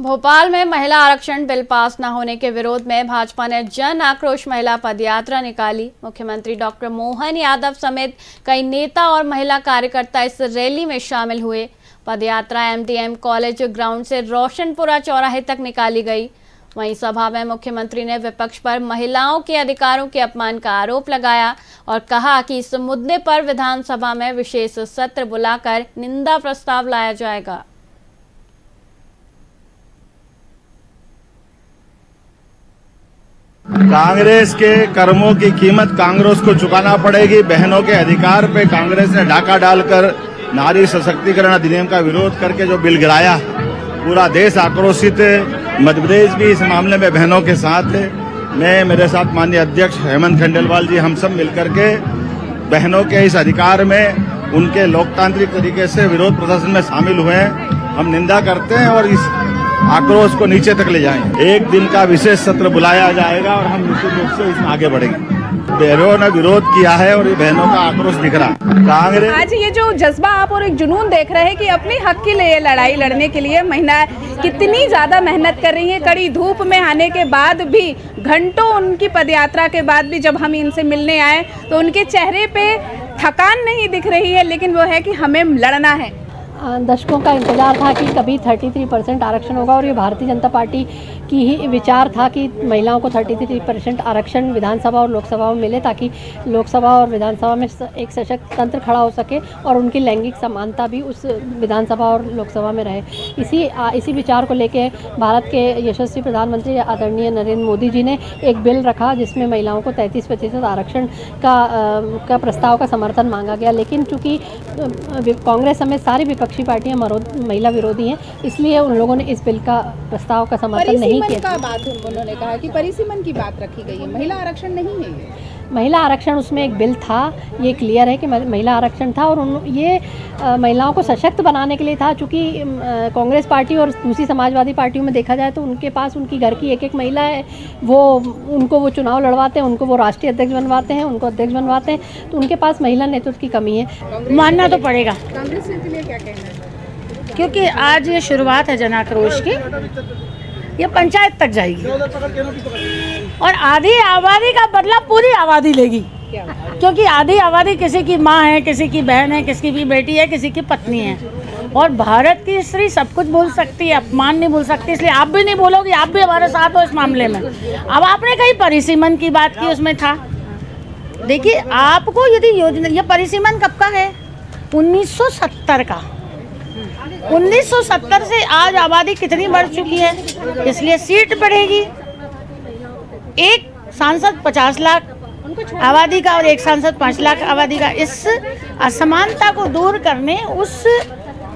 भोपाल में महिला आरक्षण बिल पास न होने के विरोध में भाजपा ने जन आक्रोश महिला पदयात्रा निकाली। मुख्यमंत्री डॉक्टर मोहन यादव समेत कई नेता और महिला कार्यकर्ता इस रैली में शामिल हुए। पदयात्रा एमडीएम कॉलेज ग्राउंड से रोशनपुरा चौराहे तक निकाली गई। वहीं सभा में मुख्यमंत्री ने विपक्ष पर महिलाओं के अधिकारों के अपमान का आरोप लगाया और कहा कि इस मुद्दे पर विधानसभा में विशेष सत्र बुलाकर निंदा प्रस्ताव लाया जाएगा। कांग्रेस के कर्मों की कीमत कांग्रेस को चुकाना पड़ेगी। बहनों के अधिकार पे कांग्रेस ने डाका डालकर नारी सशक्तिकरण अधिनियम का विरोध करके जो बिल गिराया, पूरा देश आक्रोशित है। मध्य प्रदेश भी इस मामले में बहनों के साथ है। मैं, मेरे साथ माननीय अध्यक्ष हेमंत खंडेलवाल जी, हम सब मिलकर के बहनों के इस अधिकार में उनके लोकतांत्रिक तरीके से विरोध प्रदर्शन में शामिल हुए हैं। हम निंदा करते हैं और इस आक्रोश को नीचे तक ले जाएंगे। एक दिन का विशेष सत्र बुलाया जाएगा और हम निश्चित रूप से इसमें आगे बढ़ेंगे। बहनों ने विरोध किया है और ये बहनों का आक्रोश दिख रहा। कांग्रेस आज ये जो जज्बा आप और एक जुनून देख रहे हैं कि अपने हक के लिए लड़ाई लड़ने के लिए महिलाएं कितनी ज्यादा मेहनत कर रही हैं। कड़ी धूप में आने के बाद भी, घंटों उनकी पदयात्रा के बाद भी जब हम इनसे मिलने आए तो उनके चेहरे पे थकान नहीं दिख रही है, लेकिन वो है कि हमें लड़ना है। दशकों का इंतजार था कि कभी 33% आरक्षण होगा और ये भारतीय जनता पार्टी की ही विचार था कि महिलाओं को 33% आरक्षण विधानसभा और लोकसभा में मिले, ताकि लोकसभा और विधानसभा में एक सशक्त तंत्र खड़ा हो सके और उनकी लैंगिक समानता भी उस विधानसभा और लोकसभा में रहे। इसी विचार को लेके भारत के यशस्वी प्रधानमंत्री आदरणीय नरेंद्र मोदी जी ने एक बिल रखा जिसमें महिलाओं को 33% आरक्षण का प्रस्ताव का समर्थन मांगा गया। लेकिन चूँकि कांग्रेस समेत सारी विपक्षी पार्टियां महिला विरोधी हैं, इसलिए उन लोगों ने इस बिल का प्रस्ताव का समर्थन नहीं किया। उन्होंने कहा कि परिसीमन की बात रखी गई है, महिला आरक्षण नहीं है ये। महिला आरक्षण उसमें एक बिल था, ये क्लियर है कि महिला आरक्षण था और ये महिलाओं को सशक्त बनाने के लिए था। चूँकि कांग्रेस पार्टी और दूसरी समाजवादी पार्टियों में देखा जाए तो उनके पास उनकी घर की एक महिला है, उनको वो चुनाव लड़वाते हैं, उनको वो राष्ट्रीय अध्यक्ष बनवाते हैं, उनको अध्यक्ष बनवाते हैं, तो उनके पास महिला नेतृत्व की कमी है। मानना तो पड़ेगा। कांग्रेस के लिए क्या कहना है? क्योंकि आज ये शुरुआत है जन आक्रोश की, ये पंचायत तक जाएगी और आधी आबादी का बदला पूरी आबादी लेगी। क्योंकि आधी आबादी किसी की माँ है, किसी की बहन है, किसी की बेटी है, किसी की पत्नी है। और भारत की स्त्री सब कुछ बोल सकती है, अपमान नहीं बोल सकती। इसलिए आप भी नहीं बोलोगे, आप भी हमारे साथ हो इस मामले में। अब आपने कहीं परिसीमन की बात की, उसमें था, देखिए आपको यदि योजना, ये परिसीमन कब का है? 1970 का। 1970 से आज आबादी कितनी बढ़ चुकी है, इसलिए सीट बढ़ेगी। एक सांसद 50 लाख आबादी का और एक सांसद 5 लाख आबादी का। इस असमानता को दूर करने, उस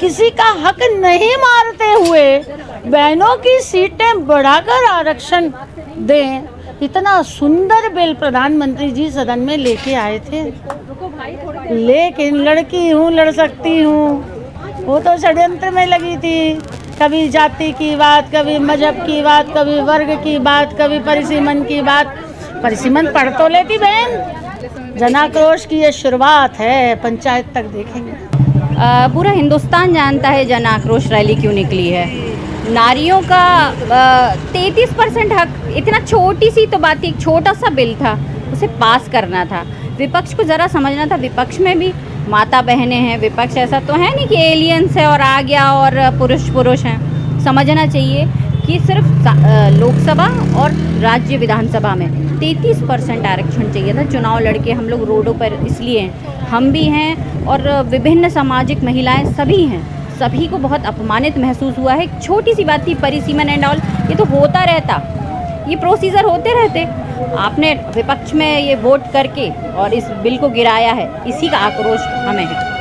किसी का हक नहीं मारते हुए बहनों की सीटें बढ़ाकर आरक्षण दें, इतना सुंदर बिल प्रधानमंत्री जी सदन में लेके आए थे। लेकिन लड़की हूँ, लड़ सकती हूँ, वो तो षड्यंत्र में लगी थी। कभी जाति की बात, कभी मजहब की बात, कभी वर्ग की बात, कभी परिसीमन की बात। परिसीमन पढ़ तो लेती बहन। जन आक्रोश की ये शुरुआत है, पंचायत तक देखेंगे। पूरा हिंदुस्तान जानता है जन आक्रोश रैली क्यों निकली है। नारियों का 33% हक, इतना छोटी सी तो बात थी, एक छोटा सा बिल था, उसे पास करना था। विपक्ष को ज़रा समझना था, विपक्ष में भी माता बहनें हैं। विपक्ष ऐसा तो है नहीं कि एलियंस है और आ गया और पुरुष हैं। समझना चाहिए कि सिर्फ लोकसभा और राज्य विधानसभा में 33% आरक्षण चाहिए था। चुनाव लड़के हम लोग रोडों पर इसलिए हैं, हम भी हैं और विभिन्न सामाजिक महिलाएं सभी हैं। सभी को बहुत अपमानित महसूस हुआ है। छोटी सी बात थी, परिसीमन एंड ऑल, ये तो होता रहता, ये प्रोसीजर होते रहते। आपने विपक्ष में ये वोट करके और इस बिल को गिराया है, इसी का आक्रोश हमें है।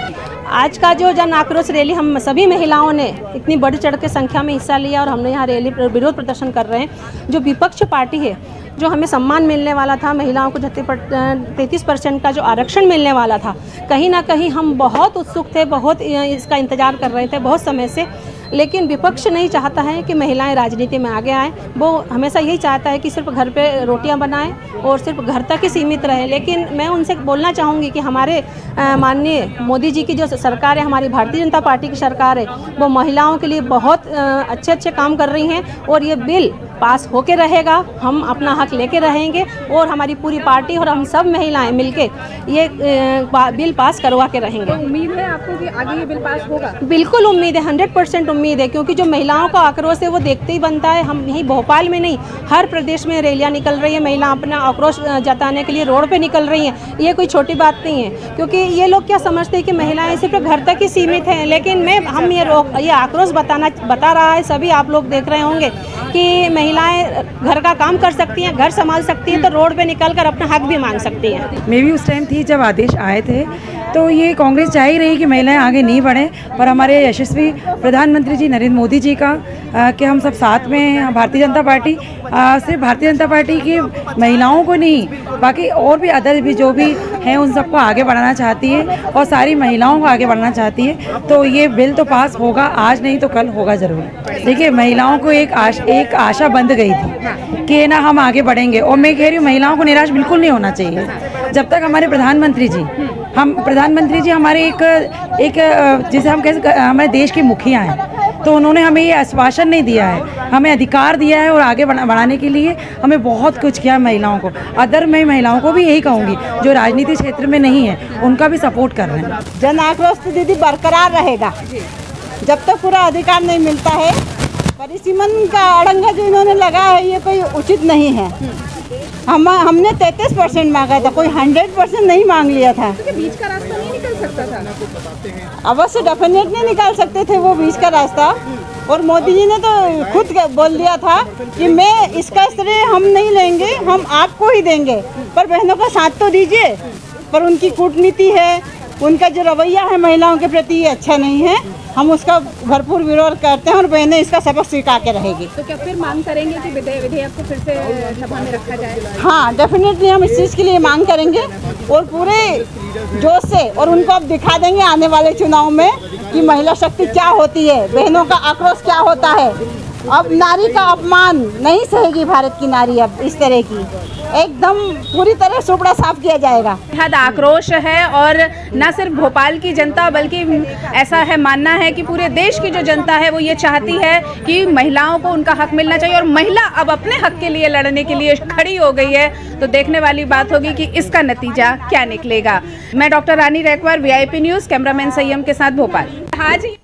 आज का जो जन आक्रोश रैली, हम सभी महिलाओं ने इतनी बढ़ चढ़ के संख्या में हिस्सा लिया और हमने यहाँ रैली विरोध प्रदर्शन कर रहे हैं। जो विपक्ष पार्टी है, जो हमें सम्मान मिलने वाला था, महिलाओं को 33% का जो आरक्षण मिलने वाला था, कहीं ना कहीं हम बहुत उत्सुक थे, बहुत इसका इंतज़ार कर रहे थे बहुत समय से। लेकिन विपक्ष नहीं चाहता है कि महिलाएं राजनीति में आगे आएँ। वो हमेशा यही चाहता है कि सिर्फ घर पे रोटियां बनाएं और सिर्फ घर तक ही सीमित रहे। लेकिन मैं उनसे बोलना चाहूँगी कि हमारे माननीय मोदी जी की जो सरकार है, हमारी भारतीय जनता पार्टी की सरकार है, वो महिलाओं के लिए बहुत अच्छे अच्छे काम कर रही हैं और ये बिल पास होके रहेगा। हम अपना हक लेके रहेंगे और हमारी पूरी पार्टी और हम सब महिलाएं मिलके ये बिल पास करवा के रहेंगे। तो उम्मीद है आपको कि आगे ये बिल पास होगा? बिल्कुल उम्मीद है, 100% उम्मीद है, क्योंकि जो महिलाओं का आक्रोश है वो देखते ही बनता है। हम यहीं भोपाल में नहीं, हर प्रदेश में रैलियां निकल रही है, महिला अपना आक्रोश जताने के लिए रोड पे निकल रही हैं। ये कोई छोटी बात नहीं है, क्योंकि ये लोग क्या समझते हैं कि महिलाएं सिर्फ घर तक ही सीमित हैं। लेकिन हम ये आक्रोश बता रहा है, सभी आप लोग देख रहे होंगे कि महिलाएं घर का काम कर सकती हैं, घर संभाल सकती हैं, तो रोड पे निकलकर अपना हक भी मांग सकती हैं। मैं भी उस टाइम थी जब आदेश आए थे, तो ये कांग्रेस चाह ही रही कि महिलाएं आगे नहीं बढ़ें, पर हमारे यशस्वी प्रधानमंत्री जी नरेंद्र मोदी जी का कि हम सब साथ में हैं। भारतीय जनता पार्टी सिर्फ भारतीय जनता पार्टी की महिलाओं को नहीं, बाकी और भी अदर भी जो भी हैं उन सबको आगे बढ़ाना चाहती है और सारी महिलाओं को आगे बढ़ाना चाहती है। तो ये बिल तो पास होगा, आज नहीं तो कल होगा ज़रूर। देखिए, महिलाओं को एक आशा बंध गई थी कि ना हम आगे बढ़ेंगे, और मैं कह रही हूँ महिलाओं को निराश बिल्कुल नहीं होना चाहिए। जब तक हमारे प्रधानमंत्री जी हमारे एक जिसे हम कह सकते हमारे देश के मुखिया हैं, तो उन्होंने हमें ये आश्वासन नहीं दिया है, हमें अधिकार दिया है और आगे बढ़ाने के लिए हमें बहुत कुछ किया महिलाओं को। अदर मैं महिलाओं को भी यही कहूँगी जो राजनीति क्षेत्र में नहीं है, उनका भी सपोर्ट कर रहे हैं। जन आक्रोश तो दीदी बरकरार रहेगा जब तक पूरा अधिकार नहीं मिलता है। परिसीमन का अड़ंगा जो इन्होंने लगा है ये कोई उचित नहीं है। हमने 33% मांगा था, कोई 100% नहीं मांग लिया था। तो बीच का रास्ता नहीं निकल सकता था? अवश्य डेफिनेट नहीं निकाल सकते थे वो बीच का रास्ता। और मोदी जी ने तो खुद बोल दिया था कि मैं इसका श्रेय हम नहीं लेंगे, हम आपको ही देंगे, पर बहनों का साथ तो दीजिए। पर उनकी कूटनीति है, उनका जो रवैया है महिलाओं के प्रति ये अच्छा नहीं है। हम उसका भरपूर विरोध करते हैं और बहनें इसका सबक स्वीकार के रहेगी। तो क्या फिर मांग करेंगे कि विधेयक को फिर से सभा में रखा जाए? हाँ, डेफिनेटली हम इस चीज़ के लिए मांग करेंगे और पूरे जोश से, और उनको अब दिखा देंगे आने वाले चुनाव में कि महिला शक्ति क्या होती है, बहनों का आक्रोश क्या होता है। अब नारी का अपमान नहीं सहेगी भारत की नारी। अब इस तरह की एकदम पूरी तरह सुपड़ा साफ किया जाएगा। बेहद आक्रोश है और न सिर्फ भोपाल की जनता बल्कि ऐसा है मानना है कि पूरे देश की जो जनता है वो ये चाहती है कि महिलाओं को उनका हक मिलना चाहिए और महिला अब अपने हक के लिए लड़ने के लिए खड़ी हो गई है। तो देखने वाली बात होगी कि इसका नतीजा क्या निकलेगा। मैं डॉक्टर रानी रैकवार, VIP न्यूज़, कैमरामैन संयम के साथ भोपाल। हाँ जी।